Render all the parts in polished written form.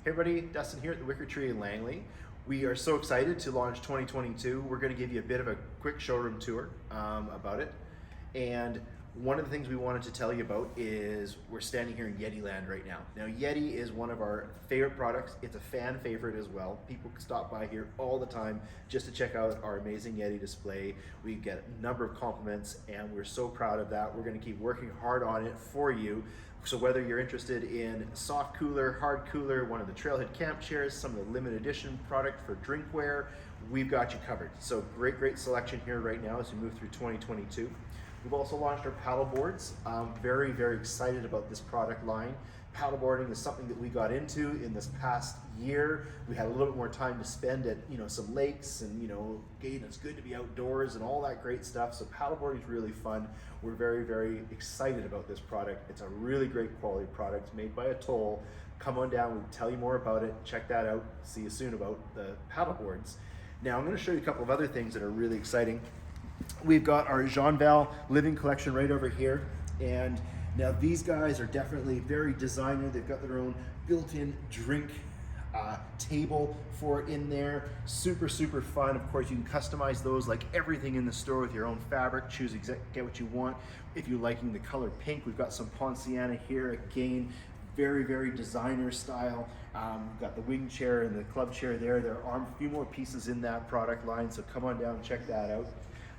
Hey everybody, Dustin here at the Wicker Tree in Langley. We are so excited to launch 2022. We're going to give you a bit of a quick showroom tour about it. And one of the things we wanted to tell you about is we're standing here in Yeti land right now. Now Yeti is one of our favorite products. It's a fan favorite as well. People stop by here all the time just to check out our amazing Yeti display. We get a number of compliments and we're so proud of that. We're going to keep working hard on it for you. So whether you're interested in soft cooler, hard cooler, one of the trailhead camp chairs, some of the limited edition product for drinkware, we've got you covered. So great selection here right now as we move through 2022. We've also launched our paddle boards. Very excited about this product line. Paddleboarding is something that we got into in this past year. We had a little bit more time to spend at some lakes and again, it's good to be outdoors and all that great stuff. So paddleboarding is really fun. We're very excited about this product. It's a really great quality product made by Atoll. Come on down, we'll tell you more about it. Check that out. See you soon about the paddleboards. Now I'm going to show you a couple of other things that are really exciting. We've got our Jean Val living collection right over here, and now these guys are definitely very designer. They've got their own built-in drink table for it in there. Super fun. Of course, you can customize those like everything in the store with your own fabric. Choose get what you want. If you're liking the color pink, we've got some Ponciana here. Again, very designer style. We've got the wing chair and the club chair there. There are a few more pieces in that product line, so come on down and check that out.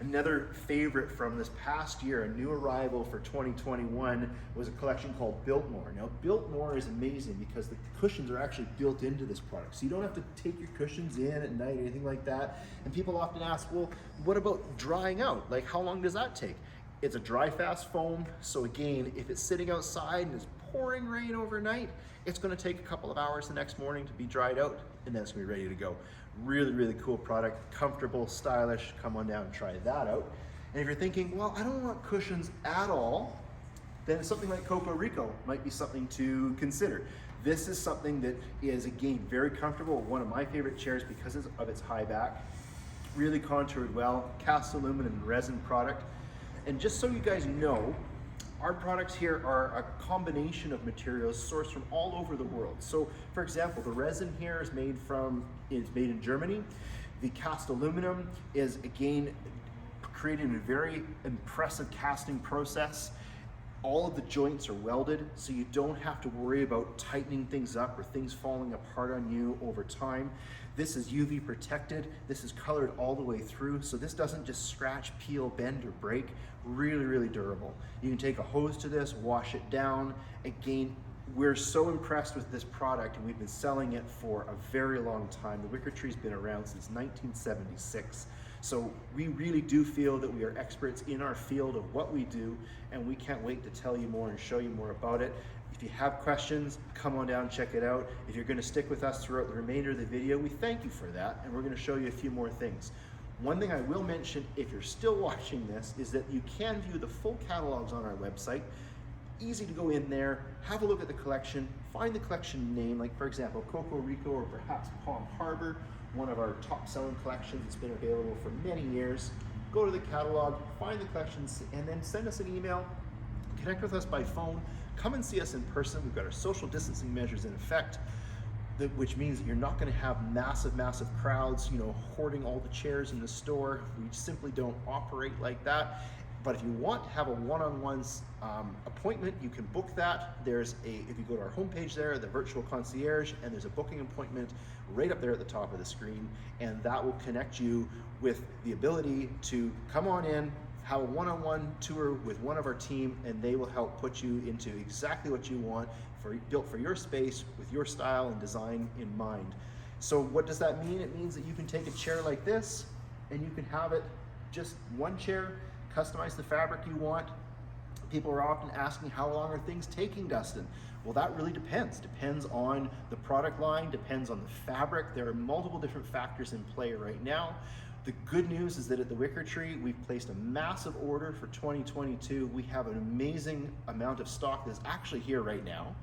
Another favorite from this past year, a new arrival for 2021, was a collection called Biltmore. Now, Biltmore is amazing because the cushions are actually built into this product. So you don't have to take your cushions in at night or anything like that. And people often ask, well, what about drying out? Like, how long does that take? It's a dry fast foam. So again, if it's sitting outside and it's pouring rain overnight, it's gonna take a couple of hours the next morning to be dried out, and then it's gonna be ready to go. Really cool product, comfortable, stylish. Come on down and try that out. And if you're thinking, well, I don't want cushions at all, then something like Coco Rico might be something to consider. This is something that is, again, very comfortable. One of my favorite chairs because of its high back. Really contoured well, cast aluminum resin product. And just so you guys know, our products here are a combination of materials sourced from all over the world. So, for example, the resin here is made in Germany. The cast aluminum is, again, created in a very impressive casting process. All of the joints are welded, so you don't have to worry about tightening things up or things falling apart on you over time. This is UV protected. This is colored all the way through, so this doesn't just scratch, peel, bend, or break. Really durable. You can take a hose to this, wash it down. Again, we're so impressed with this product, and we've been selling it for a very long time. The Wicker Tree's been around since 1976. So we really do feel that we are experts in our field of what we do, and we can't wait to tell you more and show you more about it. If you have questions, come on down and check it out. If you're going to stick with us throughout the remainder of the video, we thank you for that, and we're going to show you a few more things. One thing I will mention, if you're still watching this, is that you can view the full catalogs on our website. Easy to go in there, have a look at the collection, find the collection name, like for example, Coco Rico or perhaps Palm Harbor, one of our top selling collections that's been available for many years. Go to the catalog, find the collections, and then send us an email, connect with us by phone, come and see us in person. We've got our social distancing measures in effect, which means that you're not going to have massive crowds, hoarding all the chairs in the store. We simply don't operate like that. But if you want to have a one-on-one appointment, you can book that. If you go to our homepage there, the virtual concierge, and there's a booking appointment right up there at the top of the screen, and that will connect you with the ability to come on in, have a one-on-one tour with one of our team, and they will help put you into exactly what you want, built for your space with your style and design in mind. So what does that mean? It means that you can take a chair like this and you can have it just one chair, customize the fabric you want. People are often asking, how long are things taking, Dustin? Well, that really depends. Depends on the product line, depends on the fabric. There are multiple different factors in play right now. The good news is that at the Wicker Tree, we've placed a massive order for 2022. We have an amazing amount of stock that's actually here right now,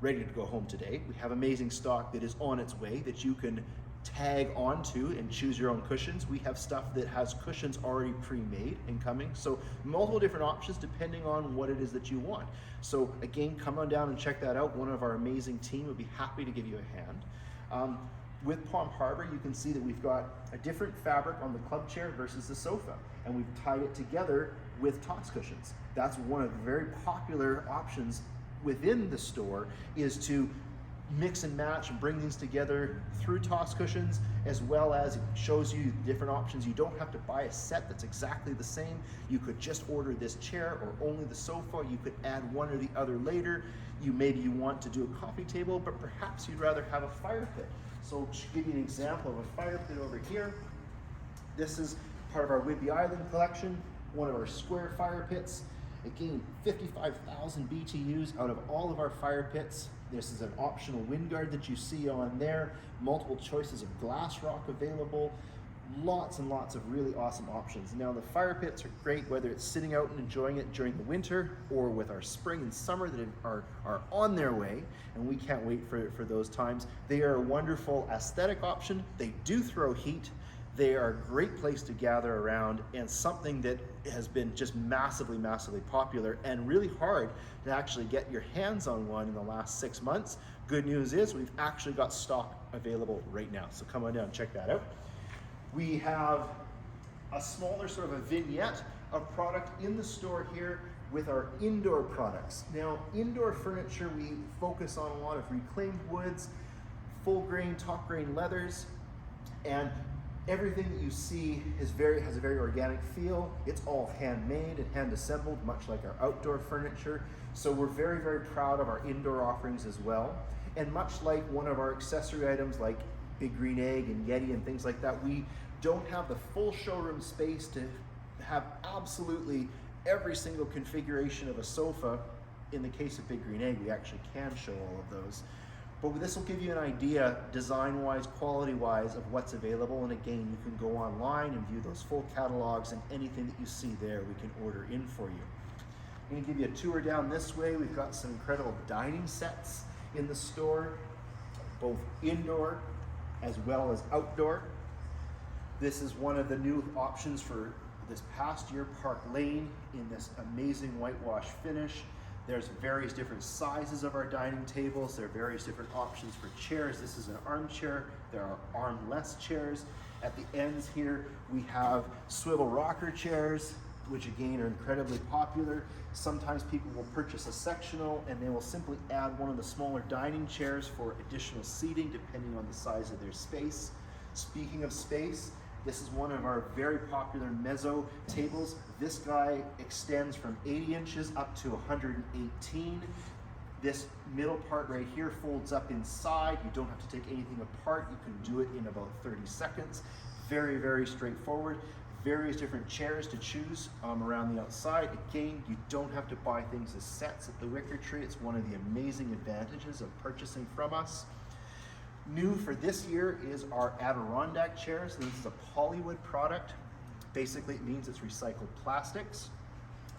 ready to go home today. We have amazing stock that is on its way that you can tag onto and choose your own cushions. We have stuff that has cushions already pre-made and coming. So multiple different options depending on what it is that you want. So again, come on down and check that out. One of our amazing team would be happy to give you a hand. With Palm Harbor, you can see that we've got a different fabric on the club chair versus the sofa, and we've tied it together with toss cushions. That's one of the very popular options within the store, is to mix and match and bring these together through toss cushions, as well as it shows you different options. You don't have to buy a set that's exactly the same. You could just order this chair or only the sofa. You could add one or the other later. Maybe you want to do a coffee table, but perhaps you'd rather have a fire pit. So to give you an example of a fire pit over here, this is part of our Whyyyy Island collection, one of our square fire pits. Again, 55,000 BTUs out of all of our fire pits. This is an optional wind guard that you see on there. Multiple choices of glass rock available. Lots and lots of really awesome options. Now the fire pits are great whether it's sitting out and enjoying it during the winter or with our spring and summer that are on their way, and we can't wait for those times. They are a wonderful aesthetic option. They do throw heat. They are a great place to gather around, and something that has been just massively, massively popular and really hard to actually get your hands on one in the last 6 months. Good news is we've actually got stock available right now. So come on down and check that out. We have a smaller sort of a vignette of product in the store here with our indoor products. Now, indoor furniture, we focus on a lot of reclaimed woods, full grain, top grain leathers, and everything that you see has a very organic feel. It's all handmade and hand assembled, much like our outdoor furniture. So we're very, very proud of our indoor offerings as well. And much like one of our accessory items like Big Green Egg and Yeti and things like that, we don't have the full showroom space to have absolutely every single configuration of a sofa. In the case of Big Green Egg, we actually can show all of those. But this will give you an idea, design-wise, quality-wise, of what's available. And again, you can go online and view those full catalogs, and anything that you see there, we can order in for you. I'm gonna give you a tour down this way. We've got some incredible dining sets in the store, both indoor as well as outdoor. This is one of the new options for this past year, Park Lane, in this amazing whitewash finish. There's various different sizes of our dining tables. There are various different options for chairs. This is an armchair. There are armless chairs. At the ends here, we have swivel rocker chairs, which again are incredibly popular. Sometimes people will purchase a sectional and they will simply add one of the smaller dining chairs for additional seating depending on the size of their space. Speaking of space, this is one of our very popular mezzo tables. This guy extends from 80 inches up to 118. This middle part right here folds up inside. You don't have to take anything apart. You can do it in about 30 seconds. Very, very straightforward. Various different chairs to choose around the outside. Again, you don't have to buy things as sets at the Wicker Tree. It's one of the amazing advantages of purchasing from us. New for this year is our Adirondack Chairs. This is a Polywood product. Basically, it means it's recycled plastics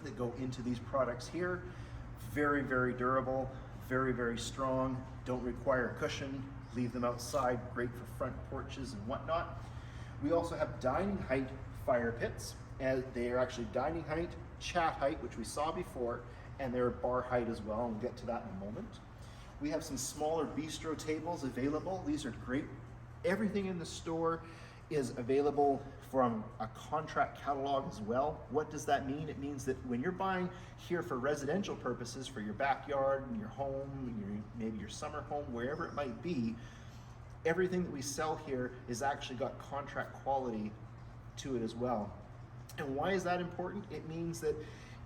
that go into these products here. Very, very durable, very, very strong. Don't require a cushion. Leave them outside, great for front porches and whatnot. We also have dining height fire pits, and they are actually dining height, chat height, which we saw before, and they're bar height as well, and we'll get to that in a moment. We have some smaller bistro tables available. These are great. Everything in the store is available from a contract catalog as well. What does that mean? It means that when you're buying here for residential purposes, for your backyard, and your home, maybe your summer home, wherever it might be, everything that we sell here is actually got contract quality to it as well. And why is that important? It means that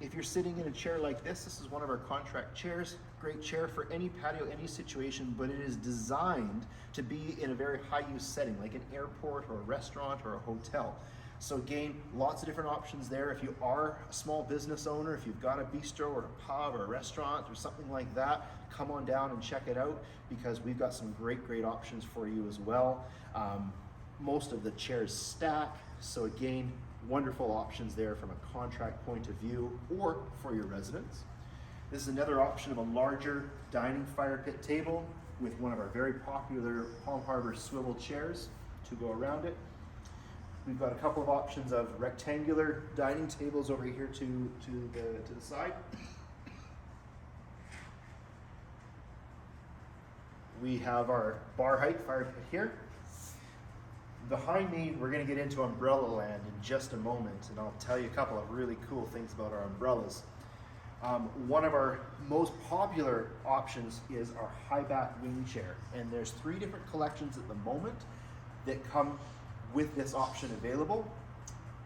if you're sitting in a chair like this is one of our contract chairs, great chair for any patio, any situation, but it is designed to be in a very high use setting, like an airport or a restaurant or a hotel. So again, lots of different options there. If you are a small business owner, if you've got a bistro or a pub or a restaurant or something like that, come on down and check it out, because we've got some great, great options for you as well. Most of the chairs stack, so again, wonderful options there from a contract point of view or for your residents. This is another option of a larger dining fire pit table with one of our very popular Palm Harbor swivel chairs. to go around it. We've got a couple of options of rectangular dining tables over here to the side. We have our bar height fire pit here. Behind me, we're going to get into umbrella land in just a moment, and I'll tell you a couple of really cool things about our umbrellas. One of our most popular options is our high back wing chair, and there's 3 different collections at the moment that come with this option available.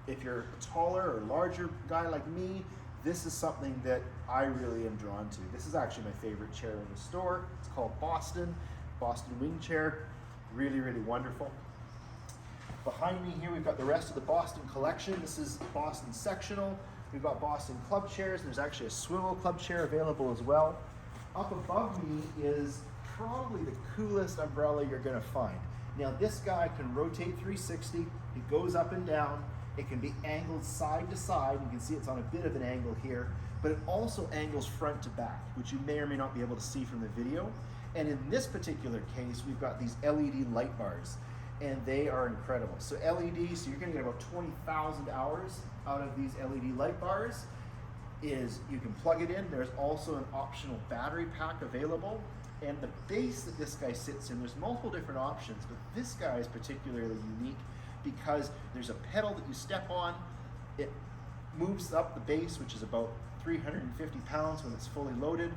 If you're a taller or larger guy like me, this is something that I really am drawn to. This is actually my favorite chair in the store. It's called Boston Wing Chair. Really, really wonderful. Behind me here, we've got the rest of the Boston collection. This is Boston Sectional. We've got Boston club chairs, and there's actually a swivel club chair available as well. Up above me is probably the coolest umbrella you're gonna find. Now this guy can rotate 360, it goes up and down, it can be angled side to side. You can see it's on a bit of an angle here, but it also angles front to back, which you may or may not be able to see from the video. And in this particular case, we've got these LED light bars, and they are incredible. So LED, so you're gonna get about 20,000 hours out of these LED light bars. You can plug it in. There's also an optional battery pack available. And the base that this guy sits in, there's multiple different options, but this guy is particularly unique because there's a pedal that you step on. It moves up the base, which is about 350 pounds when it's fully loaded,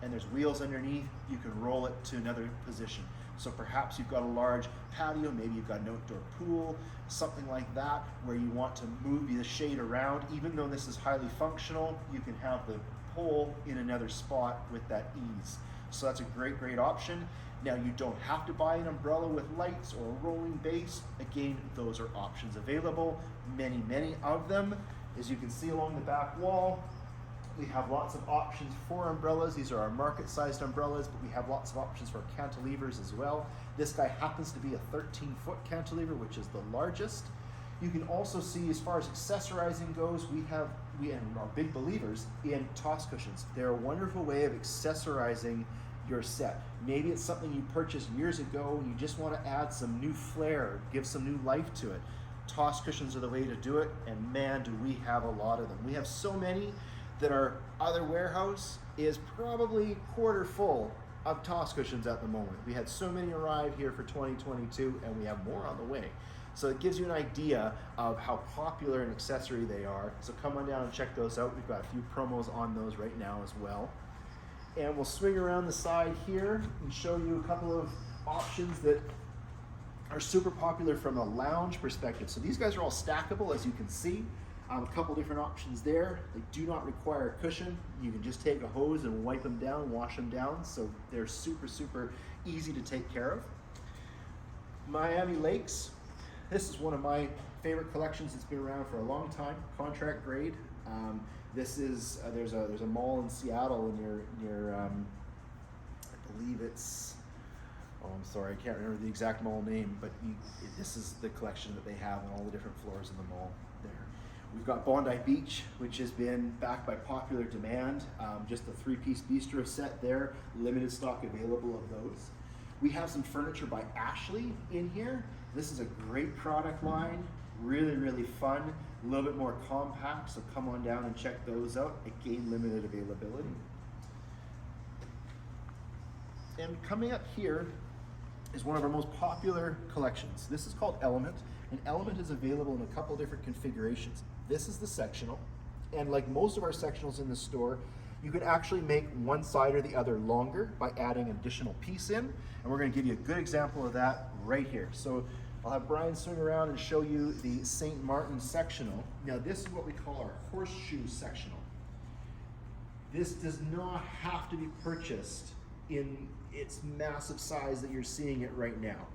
and there's wheels underneath. You can roll it to another position. So perhaps you've got a large patio, maybe you've got an outdoor pool, something like that, where you want to move the shade around. Even though this is highly functional, you can have the pole in another spot with that ease. So that's a great, great option. Now you don't have to buy an umbrella with lights or a rolling base. Again, those are options available. Many, many of them. As you can see along the back wall, we have lots of options for umbrellas. These are our market-sized umbrellas, but we have lots of options for cantilevers as well. This guy happens to be a 13-foot cantilever, which is the largest. You can also see, as far as accessorizing goes, we are big believers in toss cushions. They're a wonderful way of accessorizing your set. Maybe it's something you purchased years ago and you just want to add some new flair, give some new life to it. Toss cushions are the way to do it, and man, do we have a lot of them. We have so many that our other warehouse is probably quarter full of toss cushions at the moment. We had so many arrive here for 2022, and we have more on the way. So it gives you an idea of how popular an accessory they are. So come on down and check those out. We've got a few promos on those right now as well. And we'll swing around the side here and show you a couple of options that are super popular from a lounge perspective. So these guys are all stackable, as you can see. A couple different options there. They do not require a cushion. You can just take a hose and wipe them down, wash them down. So they're super, super easy to take care of. Miami Lakes. This is one of my favorite collections. It's been around for a long time. Contract grade. This is there's a mall in Seattle near I believe it's, oh, I'm sorry, I can't remember the exact mall name, but this is the collection that they have on all the different floors in the mall there. We've got Bondi Beach, which has been backed by popular demand. Just a 3-piece bistro set there, limited stock available of those. We have some furniture by Ashley in here. This is a great product line, really, really fun, a little bit more compact, so come on down and check those out. Again, limited availability. And coming up here is one of our most popular collections. This is called Element, and Element is available in a couple different configurations. This is the sectional, and like most of our sectionals in the store, you can actually make one side or the other longer by adding an additional piece in, and we're going to give you a good example of that right here. So I'll have Brian swing around and show you the St. Martin sectional. Now this is what we call our horseshoe sectional. This does not have to be purchased in its massive size that you're seeing it right now.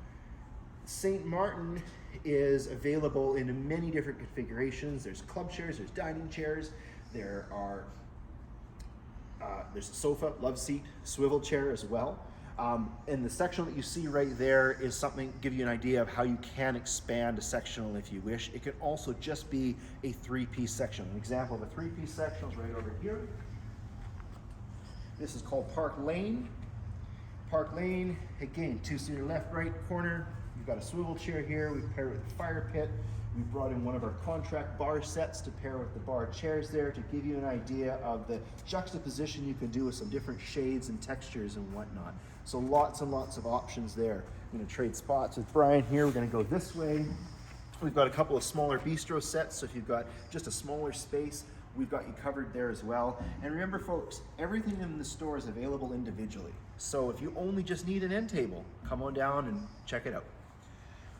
St. Martin is available in many different configurations. There's club chairs, there's dining chairs, there's a sofa, love seat, swivel chair as well. And the sectional that you see right there is something to give you an idea of how you can expand a sectional if you wish. It can also just be a 3-piece sectional. An example of a 3-piece sectional is right over here. This is called Park Lane. Park Lane, again, two-seater left, right corner. We've got a swivel chair here. We've paired it with a fire pit. We brought in one of our contract bar sets to pair with the bar chairs there to give you an idea of the juxtaposition you can do with some different shades and textures and whatnot. So lots and lots of options there. I'm gonna trade spots with Brian here. We're gonna go this way. We've got a couple of smaller bistro sets, so if you've got just a smaller space, we've got you covered there as well. And remember folks, everything in the store is available individually. So if you only just need an end table, come on down and check it out.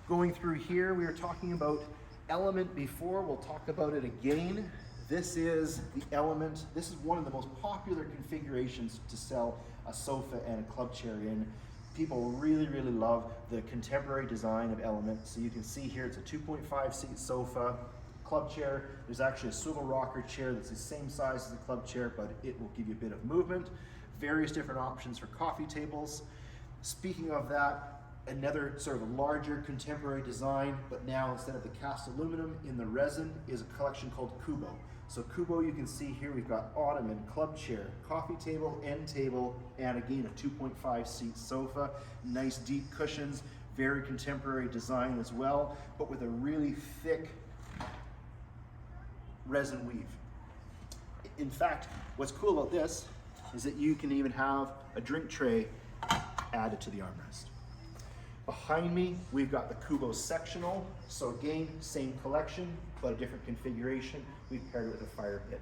Going through here, we were talking about Element before, we'll talk about it again. This is the Element. This is one of the most popular configurations to sell a sofa and a club chair in. People really, really love the contemporary design of Element. So you can see here, it's a 2.5 seat sofa, club chair. There's actually a swivel rocker chair that's the same size as the club chair, but it will give you a bit of movement. Various different options for coffee tables. Speaking of that, another sort of a larger contemporary design, but now instead of the cast aluminum in the resin is a collection called Kubo. So Kubo, you can see here, we've got ottoman, club chair, coffee table, end table, and again, a 2.5 seat sofa. Nice deep cushions, very contemporary design as well, but with a really thick resin weave. In fact, what's cool about this is that you can even have a drink tray added to the armrest. Behind me, we've got the Kubo Sectional. So again, same collection, but a different configuration. We've paired it with a fire pit.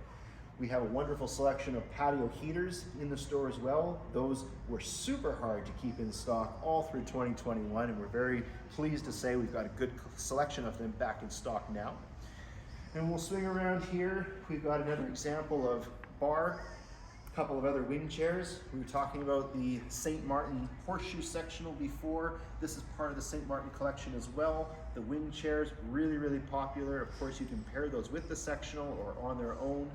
We have a wonderful selection of patio heaters in the store as well. Those were super hard to keep in stock all through 2021, and we're very pleased to say we've got a good selection of them back in stock now. And we'll swing around here. We've got another example of bar, a couple of other wing chairs. We were talking about the St. Martin horseshoe sectional before. This is part of the St. Martin collection as well. The wing chairs, really, really popular. Of course, you can pair those with the sectional or on their own.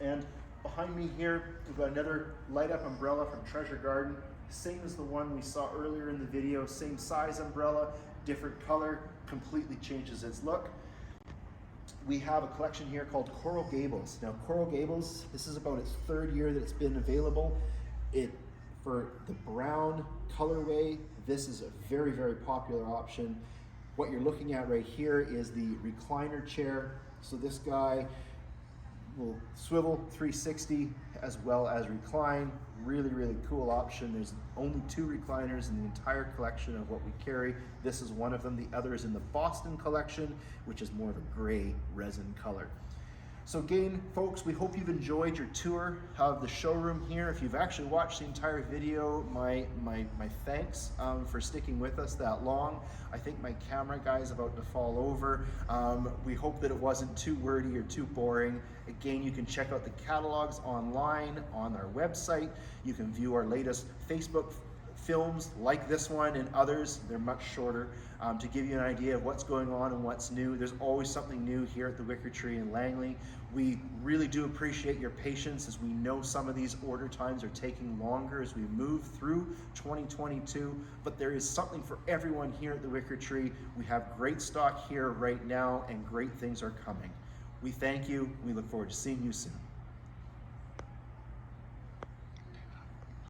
And behind me here, we've got another light up umbrella from Treasure Garden. Same as the one we saw earlier in the video, same size umbrella, different color, completely changes its look. We have a collection here called Coral Gables. Now Coral Gables, this is about its third year that it's been available. For the brown colorway, this is a very, very popular option. What you're looking at right here is the recliner chair. So this guy will swivel 360 as well as recline. Really, really cool option. There's only 2 recliners in the entire collection of what we carry. This is one of them. The other is in the Boston collection, which is more of a gray resin color. So again, folks, we hope you've enjoyed your tour of the showroom here. If you've actually watched the entire video, my thanks for sticking with us that long. I think my camera guy is about to fall over. We hope that it wasn't too wordy or too boring. Again, you can check out the catalogs online on our website. You can view our latest Facebook films like this one and others. They're much shorter to give you an idea of what's going on and what's new. There's always something new here at the Wicker Tree in Langley. We really do appreciate your patience, as we know some of these order times are taking longer as we move through 2022, but there is something for everyone here at the Wicker Tree. We have great stock here right now and great things are coming. We thank you. We look forward to seeing you soon.